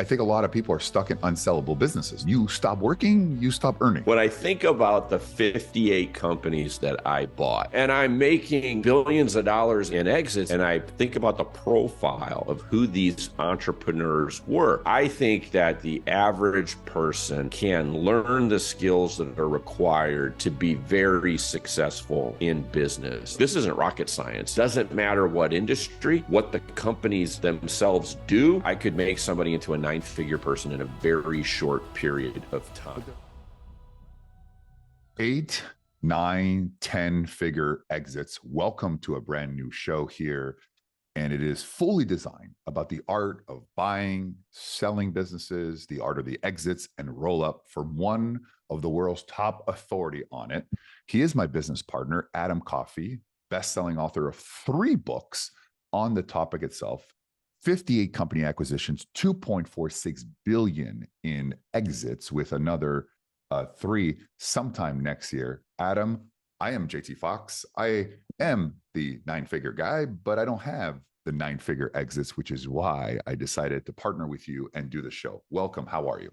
I think a lot of people are stuck in unsellable businesses. You stop working, you stop earning. When I think about the 58 companies that I bought, and I'm making billions of dollars in exits, and I think about the profile of who these entrepreneurs were, I think that the average person can learn the skills that are required to be very successful in business. This isn't rocket science. Doesn't matter what industry, what the companies themselves do. I could make somebody into a nine-figure person in a very short period of time. 8, 9, 10-figure exits. Welcome to a brand new show here. And it is fully designed about the art of buying, selling businesses, the art of the exits and roll up from one of the world's top authority on it. He is my business partner, Adam Coffey, best-selling author of 3 books on the topic itself. 58 company acquisitions, 2.46 billion in exits, with another 3 sometime next year. Adam, I am JT Foxx. I am the 9-figure guy, but I don't have the 9-figure exits, which is why I decided to partner with you and do the show. Welcome. How are you?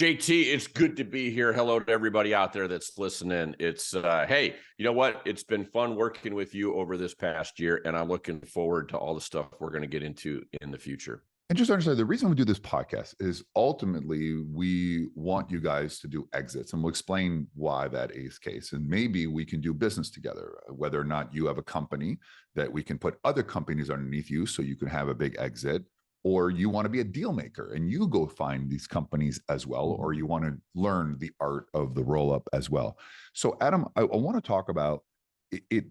JT, it's good to be here. Hello to everybody out there that's listening. It's, hey, you know what? It's been fun working with you over this past year, and I'm looking forward to all the stuff we're going to get into in the future. And just understand, the reason we do this podcast is ultimately we want you guys to do exits, and we'll explain why that is the case. And maybe we can do business together, whether or not you have a company that we can put other companies underneath you so you can have a big exit, or you want to be a deal maker and you go find these companies as well, or you want to learn the art of the roll up as well. So Adam, I want to talk about it.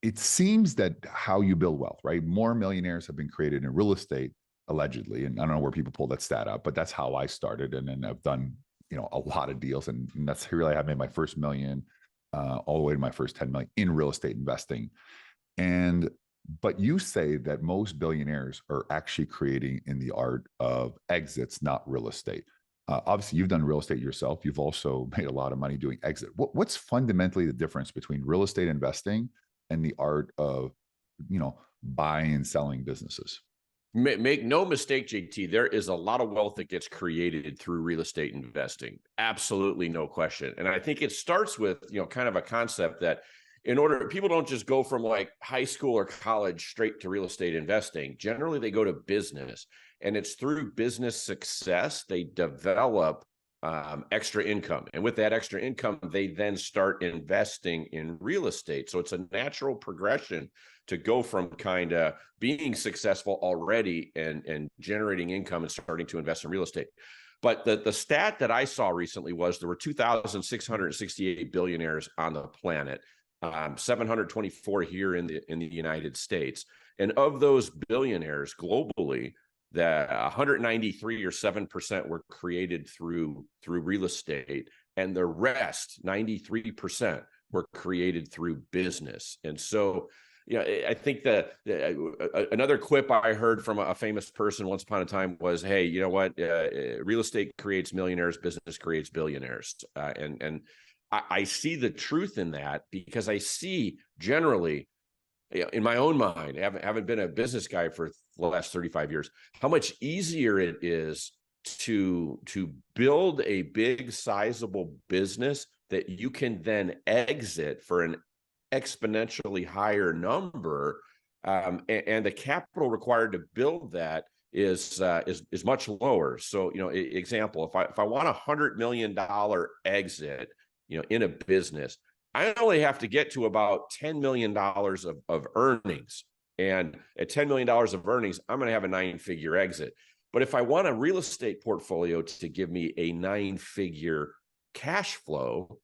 It seems that how you build wealth, right? More millionaires have been created in real estate, allegedly. And I don't know where people pull that stat up, but that's how I started. And then I've done, a lot of deals. And that's really, I made my first million, all the way to my first 10 million in real estate investing. But you say that most billionaires are actually creating in the art of exits, not real estate. Obviously, you've done real estate yourself. You've also made a lot of money doing exit. What's fundamentally the difference between real estate investing and the art of, buying and selling businesses? Make no mistake, JT, there is a lot of wealth that gets created through real estate investing. Absolutely no question. And I think it starts with, kind of a concept that people don't just go from like high school or college straight to real estate investing. Generally, they go to business, and it's through business success they develop extra income. And with that extra income, they then start investing in real estate. So it's a natural progression to go from kind of being successful already and generating income and starting to invest in real estate. But the stat that I saw recently was there were 2,668 billionaires on the planet, 724 here in the United States. And of those billionaires globally, that 193 or 7% were created through real estate, and the rest, 93%, were created through business. And so, I think that another quip I heard from a famous person once upon a time was, "Hey, you know what? Real estate creates millionaires, business creates billionaires." And I see the truth in that, because I see generally, in my own mind, having been a business guy for the last 35 years, how much easier it is to build a big, sizable business that you can then exit for an exponentially higher number, and the capital required to build that is much lower. So, example, if I want $100 million exit, in a business, I only have to get to about $10 million of earnings. And at $10 million of earnings, I'm going to have a 9-figure exit. But if I want a real estate portfolio to give me a 9-figure cash flow,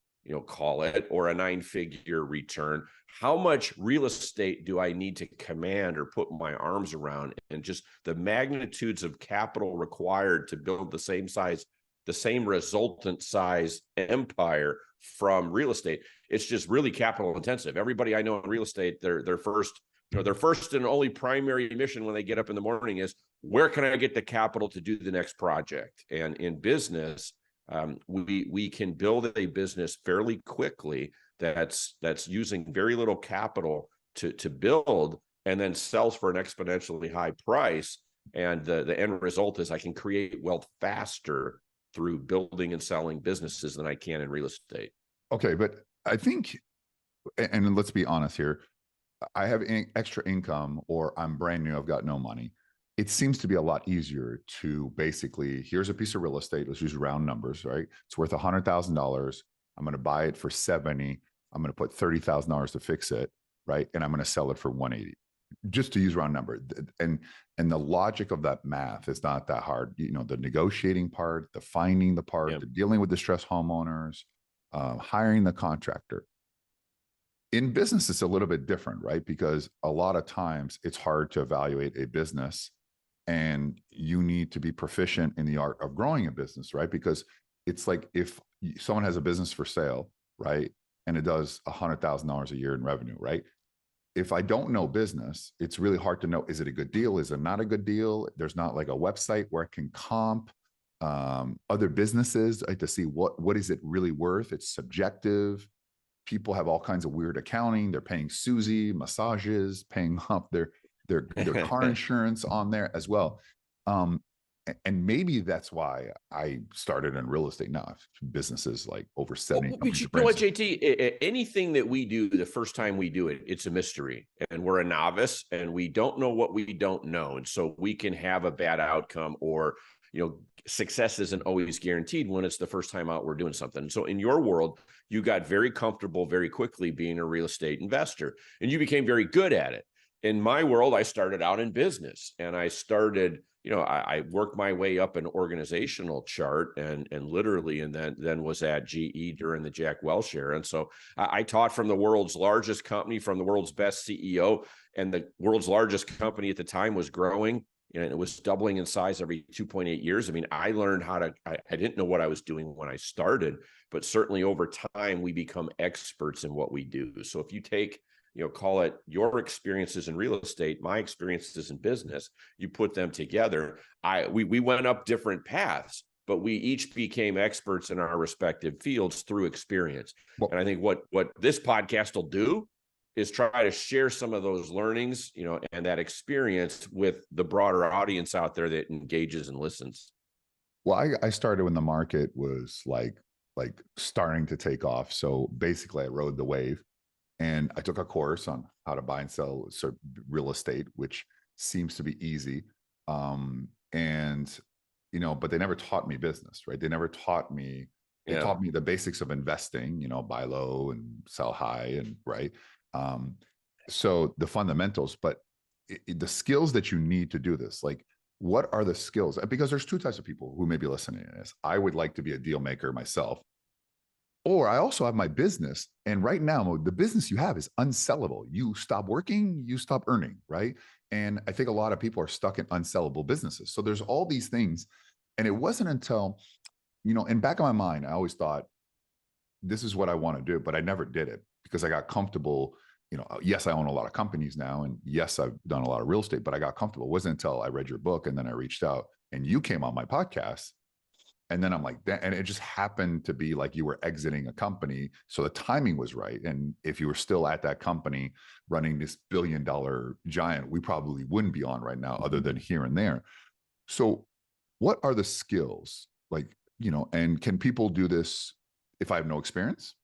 call it, or a 9-figure return, how much real estate do I need to command or put my arms around? And just the magnitudes of capital required to build the same resultant size empire from real estate. It's just really capital intensive. Everybody I know in real estate, their first and only primary mission when they get up in the morning is, where can I get the capital to do the next project? And in business, we can build a business fairly quickly that's using very little capital to build, and then sells for an exponentially high price And the end result is I can create wealth faster through building and selling businesses than I can in real estate. Okay, but I think, and let's be honest here, I have extra income or I'm brand new, I've got no money. It seems to be a lot easier to basically, here's a piece of real estate. Let's use round numbers, right? It's worth $100,000. I'm going to buy it for 70. I'm going to put $30,000 to fix it, right? And I'm going to sell it for 180, just to use round number. And the logic of that math is not that hard. You know, the negotiating part, the finding the part, the dealing with distressed homeowners, hiring the contractor. In business, it's a little bit different, right? Because a lot of times it's hard to evaluate a business and you need to be proficient in the art of growing a business, right? Because it's like if someone has a business for sale, right? And it does $100,000 a year in revenue, right? If I don't know business, it's really hard to know, is it a good deal? Is it not a good deal? There's not like a website where I can comp other businesses to see what is it really worth? It's subjective. People have all kinds of weird accounting. They're paying Susie massages, paying off their car insurance on there as well. And maybe that's why I started in real estate. Now, businesses like over 70. But you know what, JT? Anything that we do, the first time we do it, it's a mystery, and we're a novice, and we don't know what we don't know, and so we can have a bad outcome, or success isn't always guaranteed when it's the first time out we're doing something. So in your world, you got very comfortable very quickly being a real estate investor, and you became very good at it. In my world, I started out in business, and I started, I worked my way up an organizational chart and literally, and then was at GE during the Jack Welch era. And so I taught from the world's largest company, from the world's best CEO, and the world's largest company at the time was growing. And it was doubling in size every 2.8 years. I mean, I learned I didn't know what I was doing when I started, but certainly over time, we become experts in what we do. So if you take, call it your experiences in real estate, my experiences in business, you put them together, we went up different paths, but we each became experts in our respective fields through experience. Well, and I think what this podcast will do is try to share some of those learnings, and that experience with the broader audience out there that engages and listens. Well, I started when the market was like starting to take off. So basically I rode the wave, and I took a course on how to buy and sell real estate, which seems to be easy. But they never taught me business, right? They never taught me, taught me the basics of investing, buy low and sell high, and right. So the fundamentals, but the skills that you need to do this, like, what are the skills? Because there's two types of people who may be listening to this. I would like to be a deal maker myself, or I also have my business. And right now, the business you have is unsellable. You stop working, you stop earning, right? And I think a lot of people are stuck in unsellable businesses. So there's all these things. And it wasn't until, in back of my mind, I always thought, this is what I want to do, but I never did it because I got comfortable. Yes, I own a lot of companies now, and yes, I've done a lot of real estate, but I got comfortable. It wasn't until I read your book and then I reached out and you came on my podcast. And then I'm like, and it just happened to be like you were exiting a company. So the timing was right. And if you were still at that company running this billion-dollar giant, we probably wouldn't be on right now, other than here and there. So what are the skills? And can people do this if I have no experience?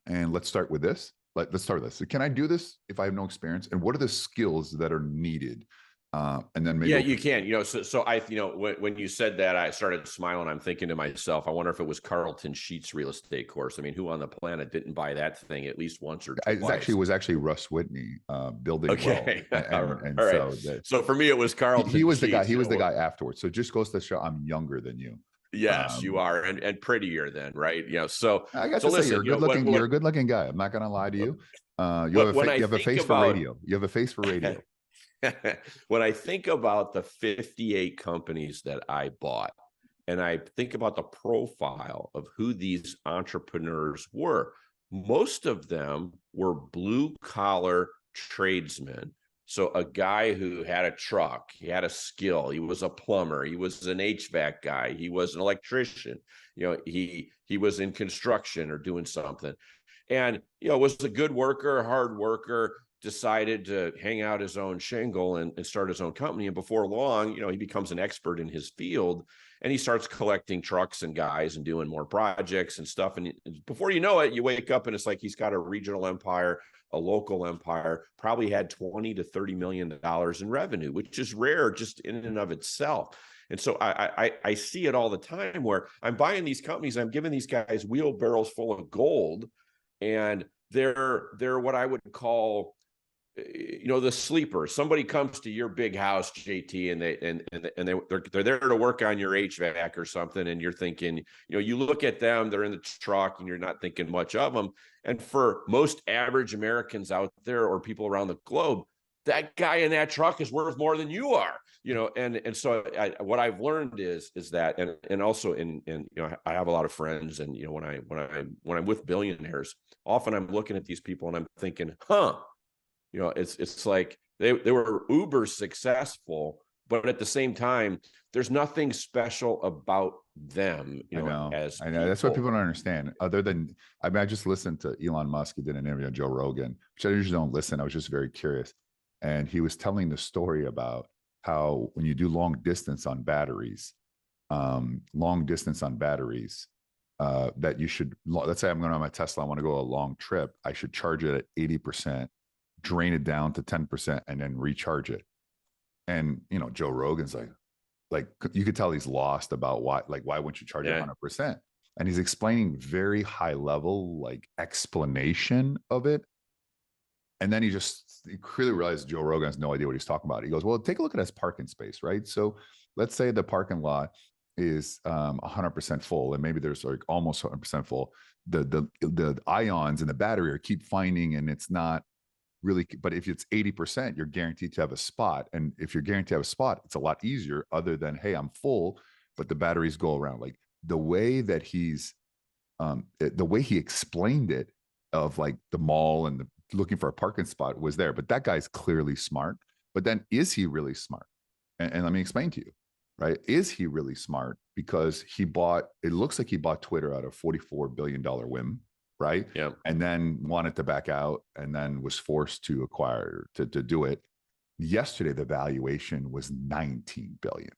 And let's start with this. Let's start with this. So can I do this if I have no experience? And what are the skills that are needed? And then maybe you can. So I, when you said that, I started smiling. I'm thinking to myself, I wonder if it was Carlton Sheets real estate course. I mean, who on the planet didn't buy that thing at least once or twice? It was actually Russ Whitney building. Okay. Well. And all right. So for me, it was Carlton. He was the guy. He was the guy afterwards. So it just goes to show I'm younger than you. Yes, you are, and prettier then, right? So I got to say, you're good looking. You're a good looking guy. I'm not going to lie to you. You have a face for radio. You have a face for radio. When I think about the 58 companies that I bought, and I think about the profile of who these entrepreneurs were, most of them were blue collar tradesmen. So a guy who had a truck, he had a skill, he was a plumber, he was an HVAC guy, he was an electrician, he was in construction or doing something. And, was a good worker, hard worker, decided to hang out his own shingle and start his own company. And before long, he becomes an expert in his field, and he starts collecting trucks and guys and doing more projects and stuff. And before you know it, you wake up and it's like he's got a regional empire, a local empire, probably had 20 to $30 million in revenue, which is rare just in and of itself. And so I see it all the time where I'm buying these companies, I'm giving these guys wheelbarrows full of gold, and they're what I would call, the sleeper. Somebody comes to your big house, JT, and they're there to work on your HVAC or something, and you're thinking, you look at them, they're in the truck, and you're not thinking much of them. And for most average Americans out there or people around the globe, that guy in that truck is worth more than you are, and so what I've learned is that, and also I have a lot of friends, and when I'm with billionaires, often I'm looking at these people and I'm thinking, it's like they were uber successful, but at the same time, there's nothing special about them, I know. I know. That's what people don't understand. Other than, I just listened to Elon Musk. He did an interview on Joe Rogan, which I usually don't listen. I was just very curious. And he was telling the story about how when you do long distance on batteries, that you should, let's say I'm going on my Tesla, I want to go a long trip. I should charge it at 80%, drain it down to 10%, and then recharge it. And, Joe Rogan's like you could tell he's lost about why wouldn't you charge it 100%? And he's explaining very high level, explanation of it. And then he clearly realized Joe Rogan has no idea what he's talking about. He goes, well, take a look at his parking space, right? So let's say the parking lot is 100% full, and maybe there's almost 100% full. The ions in the battery keep finding, and it's not really, but if it's 80%, you're guaranteed to have a spot. And if you're guaranteed to have a spot, it's a lot easier, other than, hey, I'm full, but the batteries go around. Like the way that he explained it, of the mall and looking for a parking spot was there, but that guy's clearly smart. But then, is he really smart? And let me explain to you, right? Is he really smart? Because it looks like he bought Twitter out of $44 billion whim, right? Yeah. And then wanted to back out, and then was forced to acquire to do it. Yesterday, the valuation was 19 billion.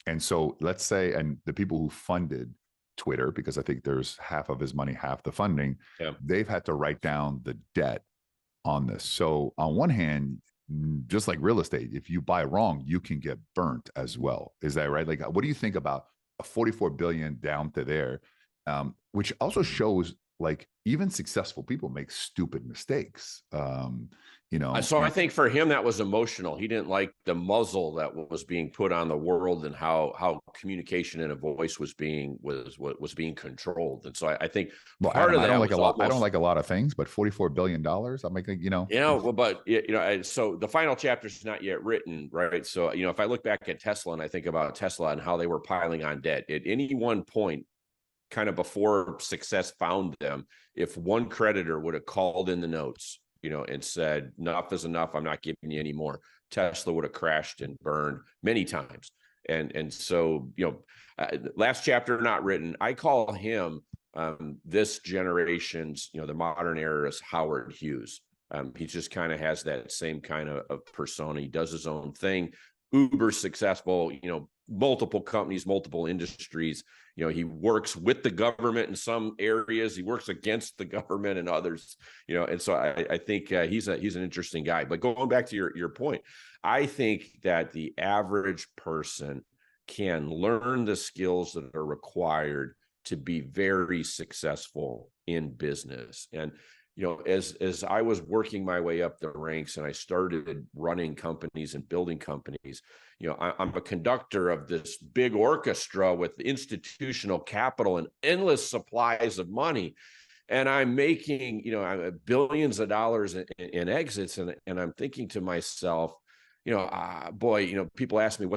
And so let's say, and the people who funded Twitter, because I think there's half of his money, half the funding, they've had to write down the debt on this. So on one hand, just like real estate, if you buy wrong, you can get burnt as well. Is that right? What do you think about a 44 billion down to there? Which also shows even successful people make stupid mistakes. So I think for him, that was emotional. He didn't like the muzzle that was being put on the world, and how communication in a voice was being controlled. And so I think part of that, I don't like a lot of things, but $44 billion, I'm making, so the final chapter is not yet written, right? So, if I look back at Tesla and I think about Tesla and how they were piling on debt at any one point, kind of before success found them, if one creditor would have called in the notes, and said, enough is enough, I'm not giving you any more, Tesla would have crashed and burned many times. And so, last chapter not written. I call him this generation's, the modern era's Howard Hughes. He just kind of has that same kind of persona. He does his own thing, uber successful, multiple companies, multiple industries. He works with the government in some areas. He works against the government in others, and so I think he's an interesting guy. But going back to your point, I think that the average person can learn the skills that are required to be very successful in business. And as I was working my way up the ranks and I started running companies and building companies, I'm a conductor of this big orchestra with institutional capital and endless supplies of money. And I'm making, billions of dollars in exits. And I'm thinking to myself, people ask me,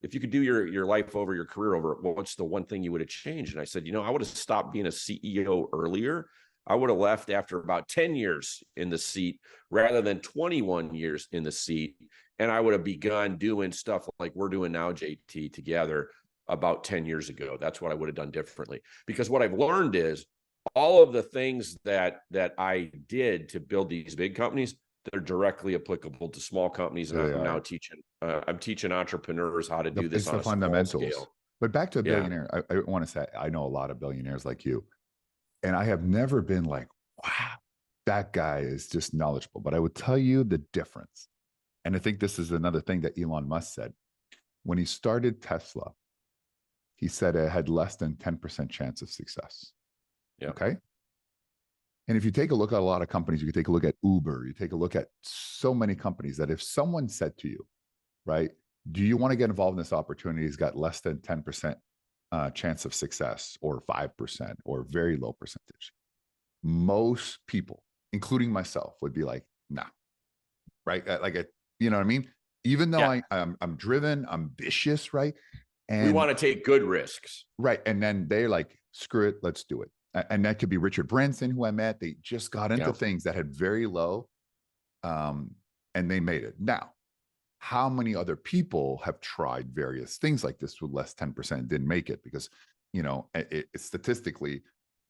if you could do your life over, your career over, what's the one thing you would have changed? And I said, I would have stopped being a CEO earlier. I would have left after about 10 years in the seat rather than 21 years in the seat. And I would have begun doing stuff like we're doing now, JT, together about 10 years ago. That's what I would have done differently. Because what I've learned is all of the things that I did to build these big companies, they're directly applicable to small companies. And There they I'm now are. teaching, I'm teaching entrepreneurs how to do this It's on the a small fundamentals. scale. But back to a Yeah. billionaire, I want to say I know a lot of billionaires like you, and I have never been like, wow, that guy is just knowledgeable. But I would tell you the difference. And I think this is another thing that Elon Musk said. When he started Tesla, he said it had less than 10% chance of success. Yeah. Okay. And if you take a look at a lot of companies, you can take a look at Uber, you take a look at so many companies that if someone said to you, right, do you want to get involved in this opportunity? He's got less than 10% chance of success or 5% or very low percentage. Most people, including myself, would be like, nah, right? You know what I mean? Even though Yeah. I'm driven, ambitious, right? We And want to take good risks. right. And then they're like, screw it, let's do it. And that could be Richard Branson, who I met. They just got into Yeah. things that had very low, and they made it. Now, how many other people have tried various things like this with less 10% didn't make it? Because, statistically,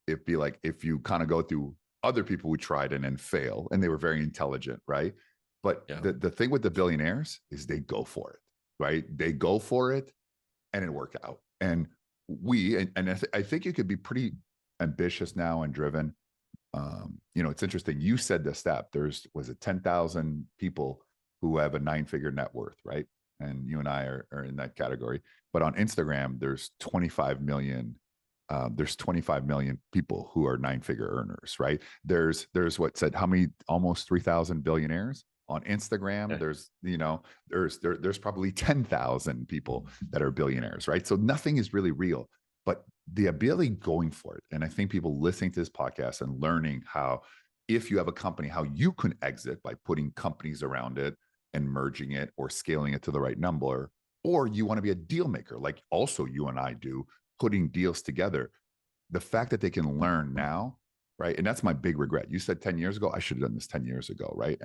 it'd be like if you kind of go through other people who tried and then fail, and they were very intelligent, right? But Yeah. the thing with the billionaires is they go for it, right? They go for it and it worked out. And I think you could be pretty ambitious now and driven. It's interesting. You said the stat. Was it 10,000 people who have a 9-figure net worth, right? And you and I are in that category. But on Instagram, there's 25 million. There's 25 million people who are 9-figure earners, right? There's what said how many? Almost 3,000 billionaires on Instagram. Yeah. There's probably 10,000 people that are billionaires, right? So nothing is really real, but the ability going for it. And I think people listening to this podcast and learning how, if you have a company, how you can exit by putting companies around it and merging it or scaling it to the right number, or you want to be a deal maker, like also you and I do, putting deals together. The fact that they can learn now, right? And that's my big regret. You said 10 years ago, I should have done this 10 years ago, right?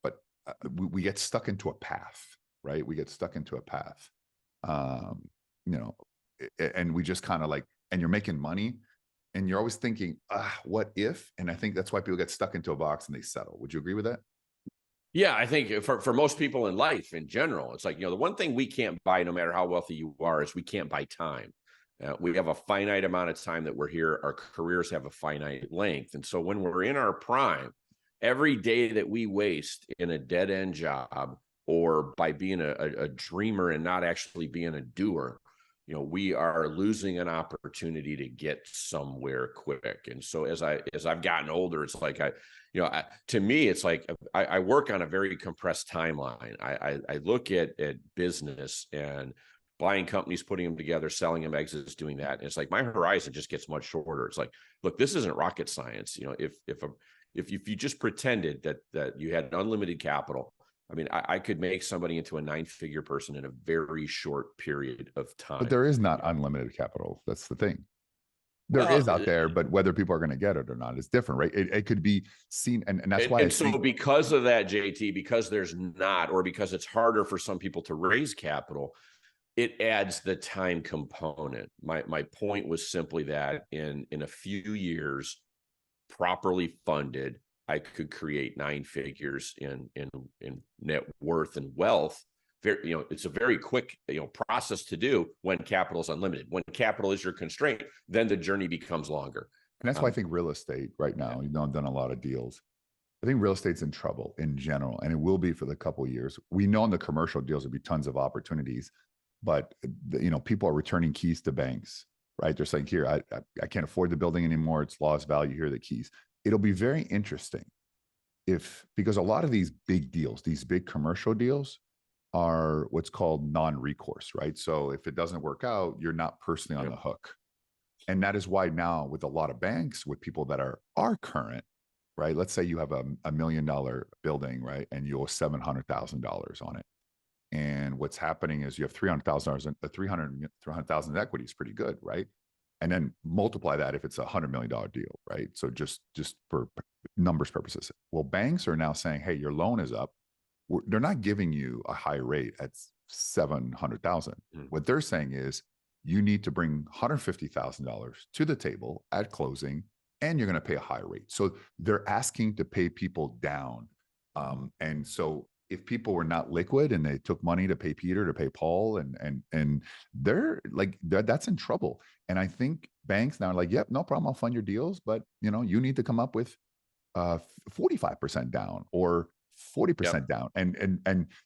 But we get stuck into a path, right? We get stuck into a path, um, you know, and we just kind of like, and you're making money and you're always thinking, what if? And I think that's why people get stuck into a box and they settle. Would you agree with that? Yeah, I think for most people in life in general, it's like, the one thing we can't buy, no matter how wealthy you are, is we can't buy time. We have a finite amount of time that we're here. Our careers have a finite length. And so when we're in our prime, every day that we waste in a dead end job or by being a dreamer and not actually being a doer, we are losing an opportunity to get somewhere quick. And so as I've gotten older, it's like to me, it's like I work on a very compressed timeline. I look at business and buying companies, putting them together, selling them, exits, doing that. And it's like my horizon just gets much shorter. It's like, look, this isn't rocket science. If you just pretended that you had unlimited capital, I mean, I could make somebody into a 9-figure person in a very short period of But time. there is not unlimited capital. That's the thing. There Well, is out there, but whether people are going to get it or not is different, right? It could be seen, and that's why I so think because of that, JT, because there's not, or because it's harder for some people to raise capital, it adds the time component. My point was simply that in a few years, properly funded, I could create 9 figures in net worth and wealth. It's a very quick process to do when capital is unlimited. When capital is your constraint, then the journey becomes longer. and that's why I think real estate right Yeah. now, I've done a lot of deals. I think real estate's in trouble in general, and it will be for the couple of years. We know in the commercial deals there'll be tons of opportunities, but people are returning keys to banks, right? They're saying, "Here, I can't afford the building anymore. It's lost value. Here are the keys." It'll be very interesting because a lot of these big deals, these big commercial deals, are what's called non-recourse, right? So if it doesn't work out, you're not personally on Yeah. the hook. And that is why now with a lot of banks, with people that are current, right? Let's say you have a $1 million building, right? And you owe $700,000 on it. And what's happening is you have $300,000, 300,000 in equity is pretty good, right? And then multiply that if it's $100 million deal, right? So just for numbers purposes. Well, banks are now saying, hey, your loan is up. They're not giving you a high rate at 700,000. What they're saying is you need to bring $150,000 to the table at closing and you're going to pay a higher rate. So they're asking to pay people down. And so if people were not liquid and they took money to pay Peter, to pay Paul, and they're like, that's in trouble. And I think banks now are like, yep, no problem, I'll fund your deals, but you need to come up with 45% down or 40% Yep. down.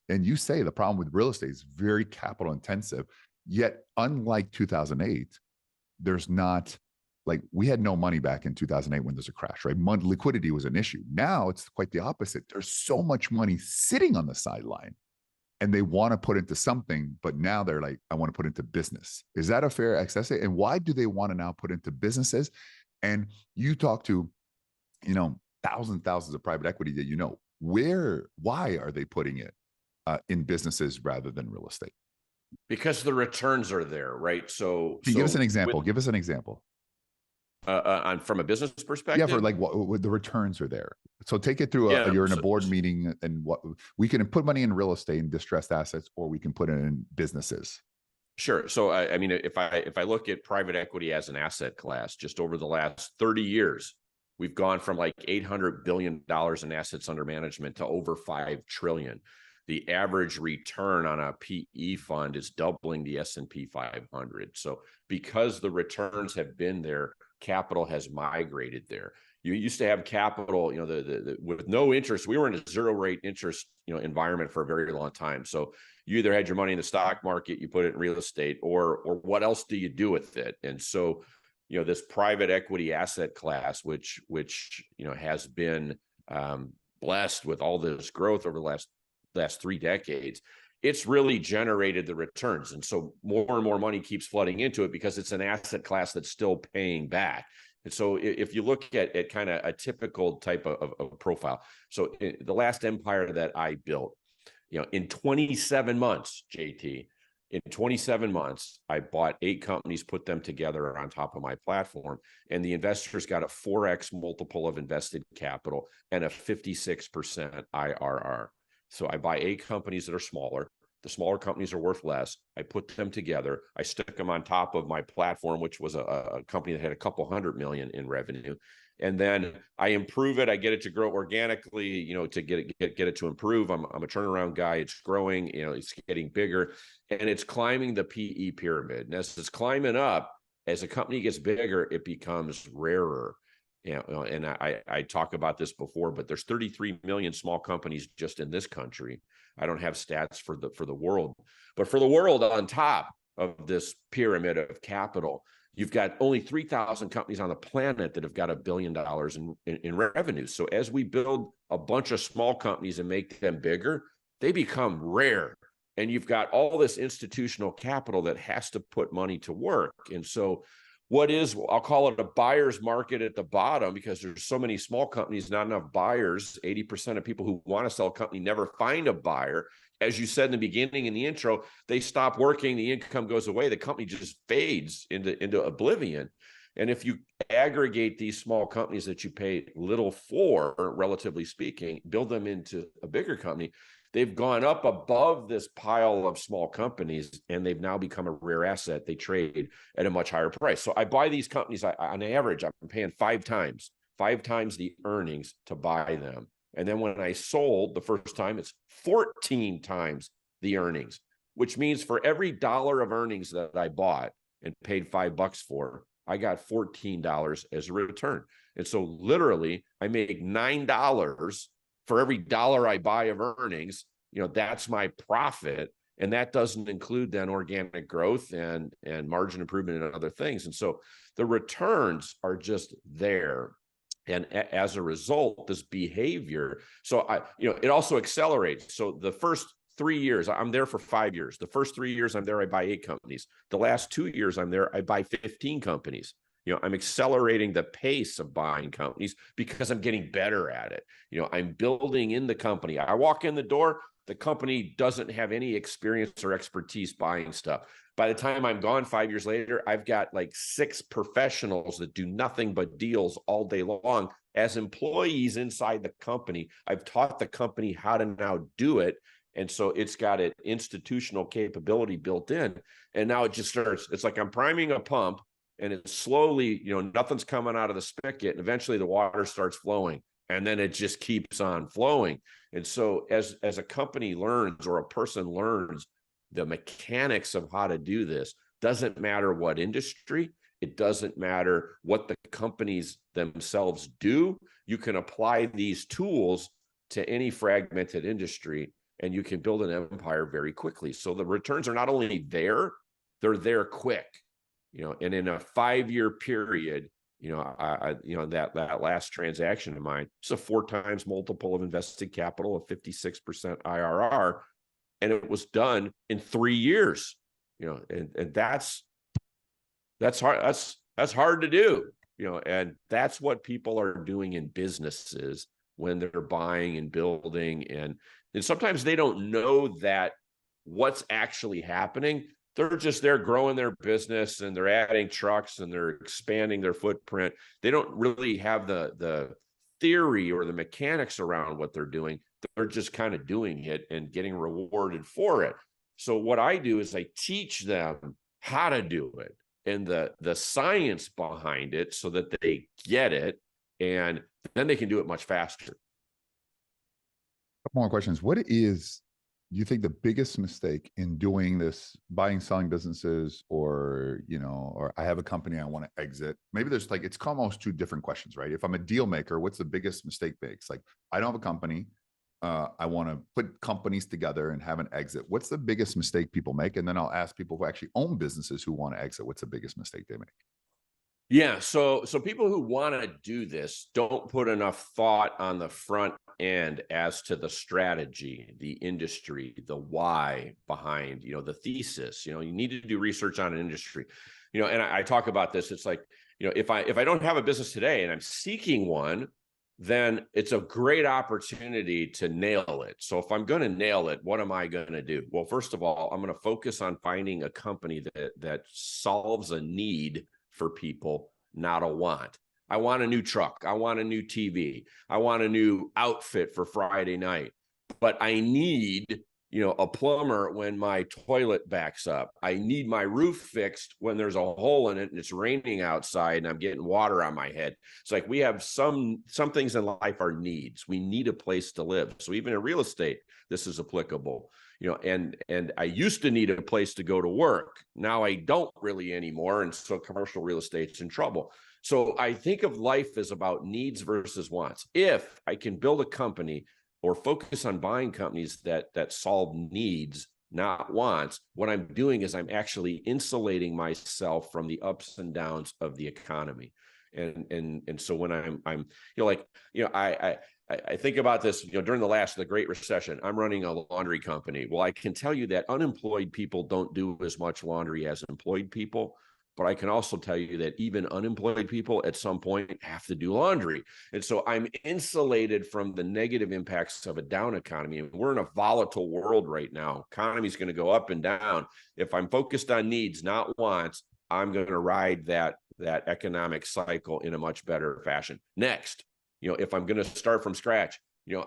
And you say the problem with real estate is very capital intensive. Yet, unlike 2008, there's not, like, we had no money back in 2008 when there's a crash, right? Liquidity was an issue. Now it's quite the opposite. There's so much money sitting on the sideline and they want to put into something, but now they're like, I want to put into business. Is that a fair assessment? And why do they want to now put into businesses? And you talk to, thousands of private equity that why are they putting it in businesses rather than real estate? Because the returns are there, right? Can you give us an example? Give us an example. From a business Yeah, perspective, for like what the returns are there. So take it through. yeah. You're in a board meeting, and what we can put money in real estate and distressed assets, or we can put it in businesses. Sure. So I mean, if I look at private equity as an asset class, just over the last 30 years, we've gone from like $800 billion in assets under management to over $5 trillion. The average return on a PE fund is doubling the S&P 500. So because the returns have been there, capital has migrated there. You used to have capital, with no interest. We were in a zero rate interest, environment for a very long time. So you either had your money in the stock market, you put it in real estate, or what else do you do with it? And so, this private equity asset class, which has been blessed with all this growth over the last 3 decades, it's really generated the returns. And so more and more money keeps flooding into it because it's an asset class that's still paying back. And so if you look at kind of a typical type of profile, so the last empire that I built, in 27 months, JT, in 27 months, I bought 8 companies, put them together on top of my platform, and the investors got a 4x multiple of invested capital and a 56% IRR. So I buy 8 companies that are smaller. The smaller companies are worth less. I put them together. I stick them on top of my platform, which was a company that had a couple $100 million in revenue. And then I improve it. I get it to grow organically, to get it to improve. I'm a turnaround guy. It's growing, it's getting bigger, and it's climbing the PE pyramid. And as it's climbing up, as a company gets bigger, it becomes rarer. And I talk about this before, but there's 33 million small companies just in this country. I don't have stats for the world, but for the world on top of this pyramid of capital, you've got only 3,000 companies on the planet that have got $1 billion in revenue. So as we build a bunch of small companies and make them bigger, they become rare. And you've got all this institutional capital that has to put money to work. And so I'll call it a buyer's market at the bottom, because there's so many small companies, not enough buyers. 80% of people who want to sell a company never find a buyer. As you said in the beginning, in the intro, they stop working, the income goes away, the company just fades into oblivion. And if you aggregate these small companies that you pay little for, relatively speaking, build them into a bigger company, they've gone up above this pile of small companies, and they've now become a rare asset. They trade at a much higher price. So I buy these companies, on average, I'm paying 5 times the earnings to buy them. And then when I sold the first time, it's 14 times the earnings, which means for every $1 of earnings that I bought and paid $5 for, I got $14 as a return. And so literally I make $9 for every $1 I buy of earnings. That's my profit. And that doesn't include then organic growth and margin improvement and other things. And so the returns are just there. And as a result, this behavior, it also accelerates. So the first 3 years, I'm there for 5 years. The first 3 years I'm there, I buy 8 companies. The last 2 years I'm there, I buy 15 companies. I'm accelerating the pace of buying companies because I'm getting better at it. I'm building in the company. I walk in the door, the company doesn't have any experience or expertise buying stuff. By the time I'm gone 5 years later, I've got like 6 professionals that do nothing but deals all day long as employees inside the company. I've taught the company how to now do it. And so it's got an institutional capability built in. And now it just starts. It's like I'm priming a pump, and it's slowly, nothing's coming out of the spigot, and eventually the water starts flowing, and then it just keeps on flowing. And so as a company learns, or a person learns the mechanics of how to do this, doesn't matter what industry, it doesn't matter what the companies themselves do, you can apply these tools to any fragmented industry, and you can build an empire very quickly. So the returns are not only there, they're there quick, and in a 5-year period, that last transaction of mine, it's a 4 times multiple of invested capital, a 56% IRR, and it was done in 3 years, and that's hard. That's hard to do, and that's what people are doing in businesses when they're buying and building. And sometimes they don't know that what's actually happening. They're just there growing their business, and they're adding trucks, and they're expanding their footprint. They don't really have the theory or the mechanics around what they're doing. They're just kind of doing it and getting rewarded for it. So what I do is I teach them how to do it and the science behind it, so that they get it, and then they can do it much faster. Couple more questions. What is, do you think, the biggest mistake in doing this, buying, selling businesses, or, or I have a company I want to exit? Maybe there's it's almost 2 different questions, right? If I'm a deal maker, what's the biggest mistake makes? Like, I don't have a company. I want to put companies together and have an exit. What's the biggest mistake people make? And then I'll ask people who actually own businesses who want to exit, what's the biggest mistake they make? Yeah, so people who want to do this don't put enough thought on the front end as to the strategy, the industry, the why behind, the thesis. You need to do research on an industry. And I talk about this. It's like, if I don't have a business today and I'm seeking one, then it's a great opportunity to nail it. So if I'm going to nail it, what am I going to do? Well, first of all, I'm going to focus on finding a company that solves a need for people, not a want. I want a new truck. I want a new TV. I want a new outfit for Friday night. But I need, a plumber when my toilet backs up. I need my roof fixed when there's a hole in it and it's raining outside and I'm getting water on my head. It's like we have some things in life are needs. We need a place to live. So even in real estate, this is applicable. And I used to need a place to go to work. Now I don't really anymore. And so commercial real estate's in trouble. So I think of life as about needs versus wants. If I can build a company or focus on buying companies that solve needs, not wants, what I'm doing is I'm actually insulating myself from the ups and downs of the economy. And so when I think about this, during the Great Recession, I'm running a laundry company. Well, I can tell you that unemployed people don't do as much laundry as employed people. But I can also tell you that even unemployed people at some point have to do laundry. And so I'm insulated from the negative impacts of a down economy. And we're in a volatile world right now. Economy is going to go up and down. If I'm focused on needs, not wants, I'm going to ride that economic cycle in a much better fashion. Next, if I'm going to start from scratch,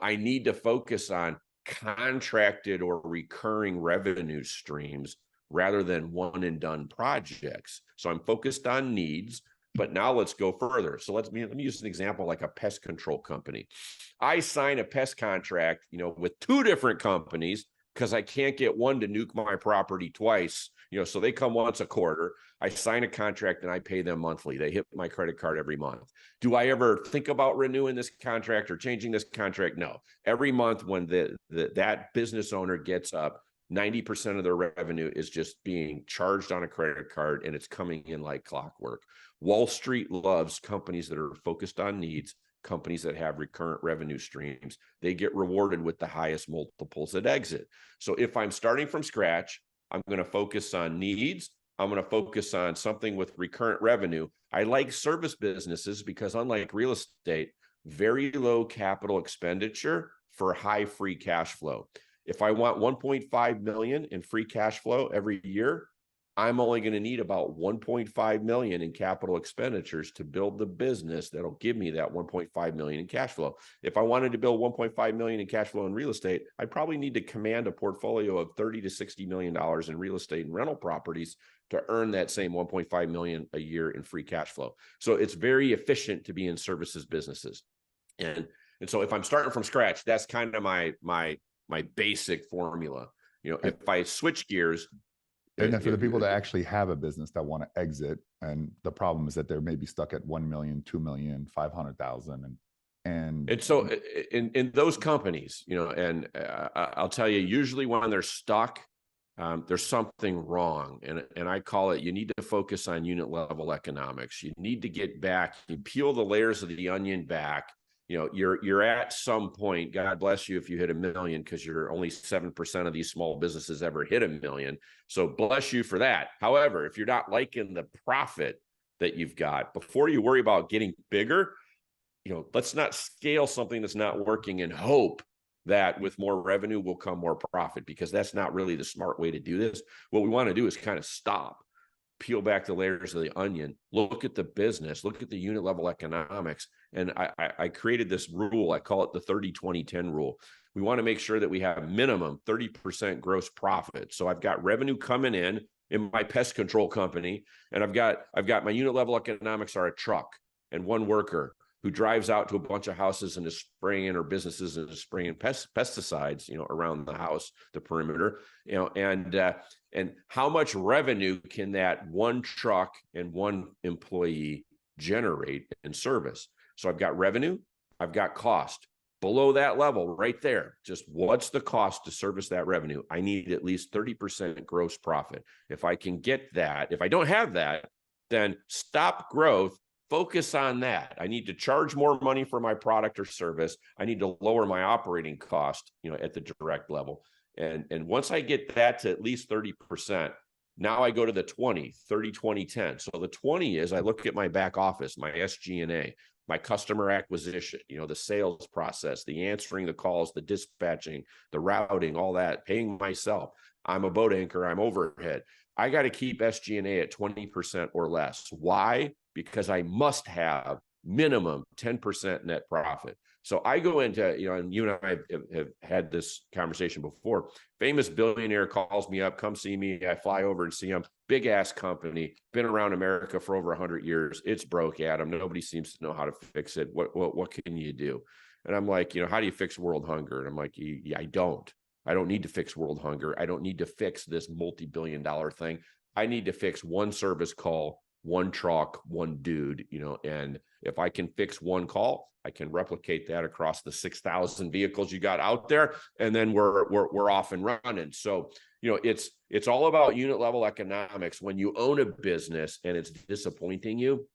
I need to focus on contracted or recurring revenue streams rather than one and done projects. So I'm focused on needs, but now let's go further. So let me use an example like a pest control company. I sign a pest contract, with 2 different companies because I can't get one to nuke my property twice. So they come once a quarter. I sign a contract and I pay them monthly. They hit my credit card every month. Do I ever think about renewing this contract or changing this contract? No. Every month when that business owner gets up, 90% of their revenue is just being charged on a credit card, and it's coming in like clockwork. Wall Street loves companies that are focused on needs, companies that have recurrent revenue streams. They get rewarded with the highest multiples at exit. So if I'm starting from scratch, I'm going to focus on needs. I'm going to focus on something with recurrent revenue. I like service businesses because, unlike real estate, very low capital expenditure for high free cash flow. If I want 1.5 million in free cash flow every year, I'm only going to need about 1.5 million in capital expenditures to build the business that'll give me that 1.5 million in cash flow. If I wanted to build 1.5 million in cash flow in real estate, I'd probably need to command a portfolio of 30 to 60 million dollars in real estate and rental properties to earn that same 1.5 million a year in free cash flow. So it's very efficient to be in services businesses. And so if I'm starting from scratch, that's kind of my basic formula. If I switch gears, and then for the people that actually have a business that want to exit, and the problem is that they're maybe stuck at 1 million, 2 million, 500,000. And so in those companies, and I'll tell you, usually when they're stuck, there's something wrong. And I call it, you need to focus on unit level economics. You need to get back, you peel the layers of the onion back. You're at some point, God bless you if you hit 1 million, because you're only 7% of these small businesses ever hit 1 million. So bless you for that. However, if you're not liking the profit that you've got, before you worry about getting bigger, let's not scale something that's not working and hope that with more revenue will come more profit, because that's not really the smart way to do this. What we want to do is kind of stop, peel back the layers of the onion, look at the business, look at the unit level economics. And I created this rule. I call it the 30-20-10 rule. We want to make sure that we have minimum 30% gross profit. So I've got revenue coming in my pest control company, and I've got my unit level economics are a truck and one worker who drives out to a bunch of houses and is spraying, or businesses and is spraying pesticides, around the house, the perimeter, and how much revenue can that one truck and one employee generate in service? So I've got revenue, I've got cost. Below that level right there, just what's the cost to service that revenue? I need at least 30% gross profit. If I can get that, if I don't have that, then stop growth. Focus on that. I need to charge more money for my product or service. I need to lower my operating cost, at the direct level. And once I get that to at least 30%, now I go to the 30-20-10. So the 20 is I look at my back office, my SG&A, my customer acquisition, the sales process, the answering the calls, the dispatching, the routing, all that, paying myself. I'm a boat anchor, I'm overhead. I got to keep SG&A at 20% or less. Why? Because I must have minimum 10% net profit. So I go into, and you and I have had this conversation before. Famous billionaire calls me up, come see me. I fly over and see him. Big ass company, been around America for over 100 years. It's broke, Adam. Nobody seems to know how to fix it. What can you do? And I'm like, how do you fix world hunger? And I'm like, I don't. I don't need to fix world hunger. I don't need to fix this multi-billion-dollar thing. I need to fix one service call, one truck, one dude, and if I can fix one call, I can replicate that across the 6,000 vehicles you got out there, and then we're off and running. So, it's all about unit level economics. When you own a business and it's disappointing you,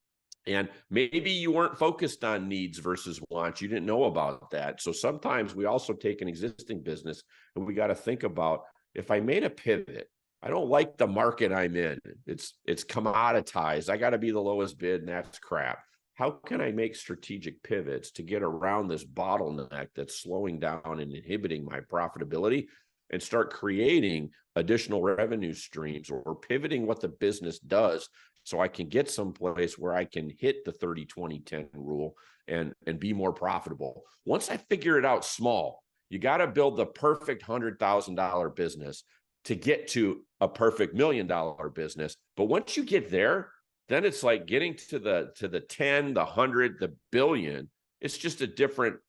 and maybe you weren't focused on needs versus wants, you didn't know about that. So sometimes we also take an existing business and we got to think about, if I made a pivot, I don't like the market I'm in. It's commoditized. I got to be the lowest bid, and that's crap. How can I make strategic pivots to get around this bottleneck that's slowing down and inhibiting my profitability, and start creating additional revenue streams, or pivoting what the business does, so I can get someplace where I can hit the 30-20-10 rule and be more profitable. Once I figure it out small, you got to build the perfect $100,000 business to get to a perfect $1 million business. But once you get there, then it's like getting to the 10, the 100, the billion. It's just a different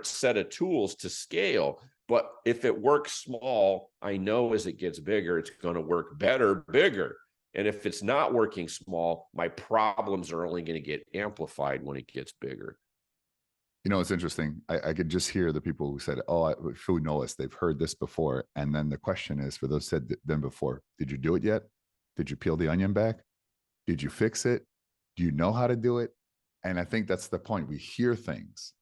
set of tools to scale. But if it works small, I know as it gets bigger, it's going to work better, bigger. And if it's not working small, my problems are only going to get amplified when it gets bigger. It's interesting. I could just hear the people who said, who know us, they've heard this before. And then the question is, for those said them before, did you do it yet? Did you peel the onion back? Did you fix it? Do you know how to do it? And I think that's the point. We hear things,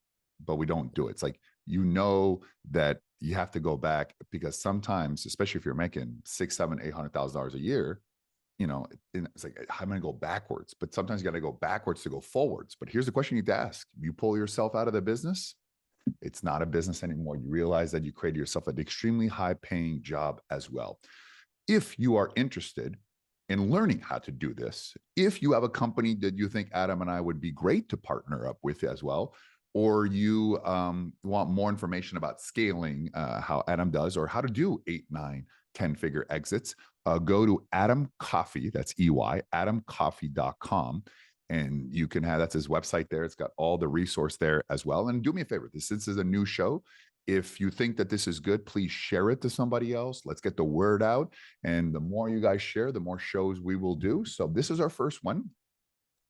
but we don't do it. It's like, that you have to go back, because sometimes, especially if you're making $600,000, $700,000, $800,000 a year, it's like, I'm going to go backwards, but sometimes you got to go backwards to go forwards. But here's the question you need to ask. You pull yourself out of the business, it's not a business anymore. You realize that you created yourself an extremely high paying job as well. If you are interested in learning how to do this, if you have a company that you think Adam and I would be great to partner up with as well, or you want more information about scaling, how Adam does, or how to do 8, 9, 10-figure exits, go to Adam Coffee, that's EY, adamcoffee.com. And you can have, that's his website there. It's got all the resource there as well. And do me a favor, this is a new show. If you think that this is good, please share it to somebody else. Let's get the word out. And the more you guys share, the more shows we will do. So this is our first one.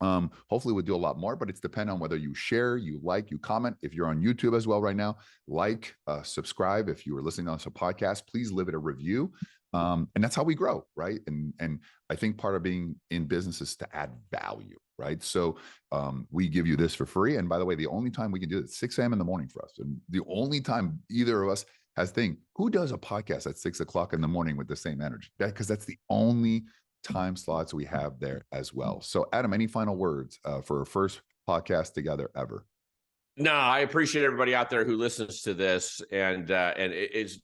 Hopefully we'll do a lot more, but it's dependent on whether you share, you like, you comment. If you're on YouTube as well right now, like, subscribe. If you are listening on a podcast, please leave it a review. And that's how we grow, right? And I think part of being in business is to add value, right? So we give you this for free. And by the way, the only time we can do it, 6 a.m. in the morning for us. And the only time either of us has who does a podcast at 6 o'clock in the morning with the same energy? Because that's the only time slots we have there as well. So Adam, any final words for our first podcast together ever? No, I appreciate everybody out there who listens to this, and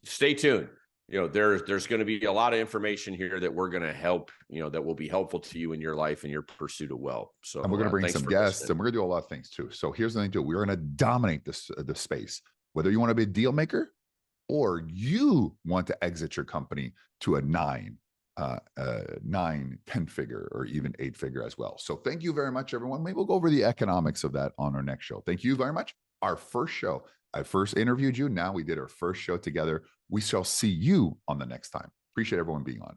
stay tuned. There's going to be a lot of information here that we're going to help, that will be helpful to you in your life and your pursuit of wealth. So, and we're going to bring some guests, and we're going to do a lot of things too. So here's the thing too: we're going to dominate the space. Whether you want to be a deal maker or you want to exit your company to a 9, 10-figure or even 8-figure as well. So thank you very much, everyone. Maybe we'll go over the economics of that on our next show. Thank you very much. Our first show. I first interviewed you. Now we did our first show together. We shall see you on the next time. Appreciate everyone being on.